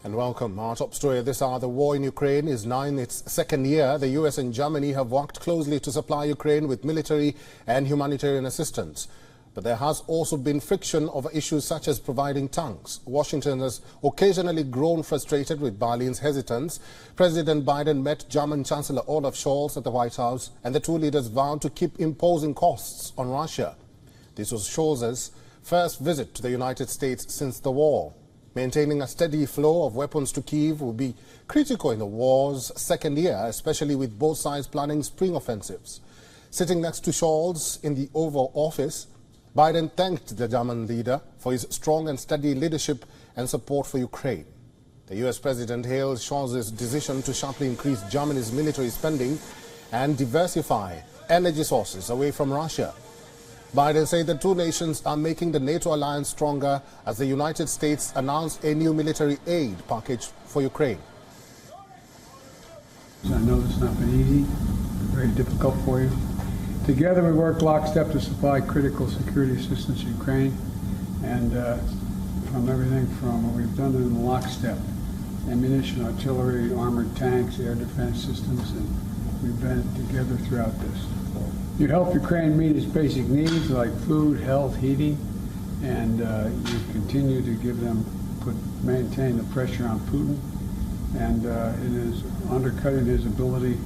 And welcome. Our top story this hour, the war in Ukraine is now in its second year. The US and Germany have worked closely to supply Ukraine with military and humanitarian assistance. But there has also been friction over issues such as providing tanks. Washington has occasionally grown frustrated with Berlin's hesitance. President Biden met German Chancellor Olaf Scholz at the White House, and the two leaders vowed to keep imposing costs on Russia. This was Scholz's first visit to the United States since the war. Maintaining a steady flow of weapons to Kyiv will be critical in the war's second year, especially with both sides planning spring offensives. Sitting next to Scholz in the Oval Office, Biden thanked the German leader for his strong and steady leadership and support for Ukraine. The US president hailed Scholz's decision to sharply increase Germany's military spending and diversify energy sources away from Russia. Biden said the two nations are making the NATO alliance stronger as the United States announced a new military aid package for Ukraine. I know it's not been easy, very difficult for you. Together we work lockstep to supply critical security assistance to Ukraine, and from everything from what we've done in lockstep, ammunition, artillery, armored tanks, air defense systems, and we've been together throughout this. You help Ukraine meet its basic needs like food, health, heating, and you continue to give them, maintain the pressure on Putin, and it is undercutting his ability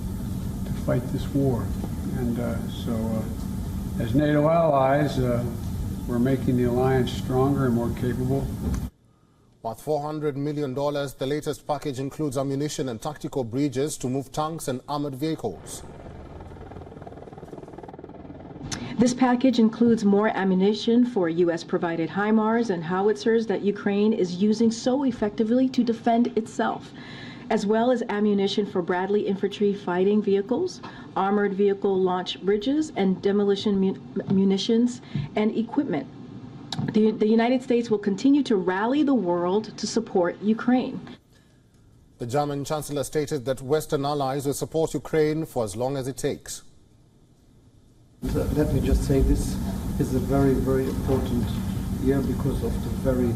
to fight this war. And so as NATO allies, we're making the alliance stronger and more capable. Worth $400 million, the latest package includes ammunition and tactical bridges to move tanks and armored vehicles. This package includes more ammunition for U.S.-provided HIMARS and howitzers that Ukraine is using so effectively to defend itself, as well as ammunition for Bradley infantry fighting vehicles, armored vehicle launch bridges, and demolition munitions and equipment. The United States will continue to rally the world to support Ukraine. The German Chancellor stated that Western allies will support Ukraine for as long as it takes. Let me just say this is a very, very important year because of the very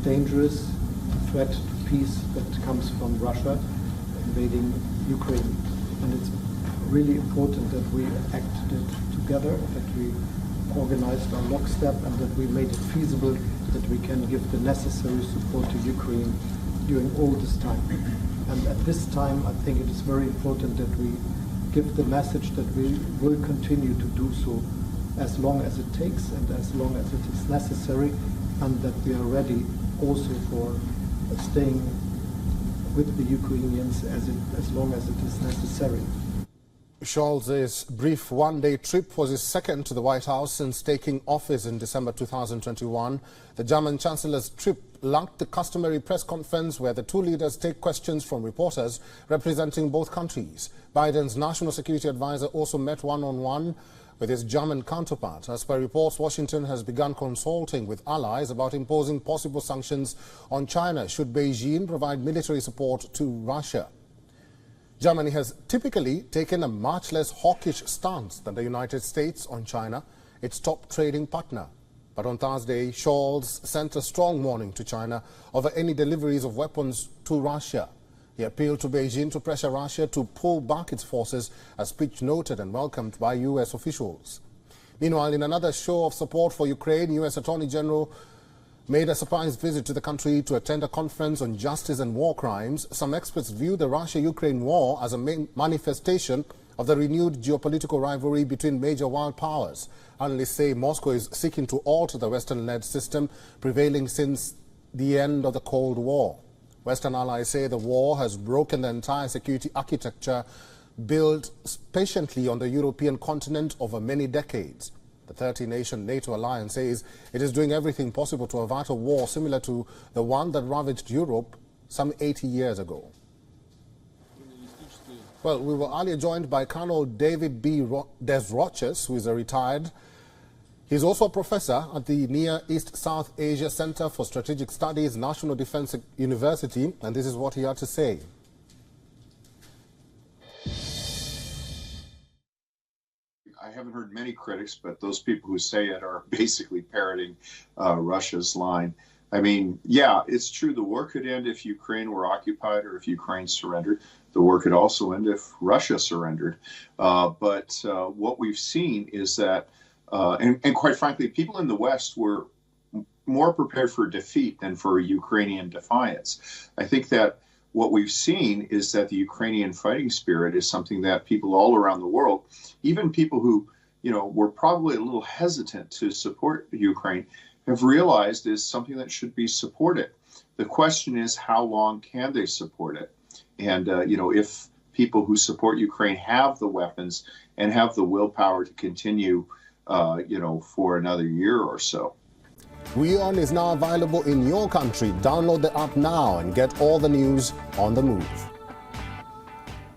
dangerous threat to peace that comes from Russia invading Ukraine. And it's really important that we acted together, that we organized our lockstep, and that we made it feasible that we can give the necessary support to Ukraine during all this time. And at this time, I think it is very important that we give the message that we will continue to do so as long as it takes and as long as it is necessary, and that we are ready also for staying with the Ukrainians as long as it is necessary. Scholz's brief one-day trip was his second to the White House since taking office in December 2021. The German Chancellor's trip lacked the customary press conference where the two leaders take questions from reporters representing both countries. Biden's national security advisor also met one-on-one with his German counterpart. As per reports, Washington has begun consulting with allies about imposing possible sanctions on China should Beijing provide military support to Russia. Germany has typically taken a much less hawkish stance than the United States on China, its top trading partner. But on Thursday, Scholz sent a strong warning to China over any deliveries of weapons to Russia. He appealed to Beijing to pressure Russia to pull back its forces, a speech noted and welcomed by U.S. officials. Meanwhile, in another show of support for Ukraine, U.S. Attorney General made a surprise visit to the country to attend a conference on justice and war crimes. Some experts view the Russia-Ukraine war as a main manifestation of the renewed geopolitical rivalry between major world powers. Analysts say Moscow is seeking to alter the Western-led system prevailing since the end of the Cold War. Western allies say the war has broken the entire security architecture built patiently on the European continent over many decades. The 30-nation NATO alliance says it is doing everything possible to avert a war similar to the one that ravaged Europe some 80 years ago. Well, we were earlier joined by Colonel David B. Desroches, who is a retired. He's also a professor at the Near East South Asia Center for Strategic Studies, National Defense University, and this is what he had to say. I haven't heard many critics, but those people who say it are basically parroting Russia's line. I mean, yeah, it's true. The war could end if Ukraine were occupied or if Ukraine surrendered. The war could also end if Russia surrendered. But what we've seen is that, and quite frankly, people in the West were more prepared for defeat than for Ukrainian defiance. I think that what we've seen is that the Ukrainian fighting spirit is something that people all around the world, even people who, were probably a little hesitant to support Ukraine, have realized is something that should be supported. The question is, how long can they support it? And, if people who support Ukraine have the weapons and have the willpower to continue, for another year or so. WION is now available in your country. Download the app now and get all the news on the move.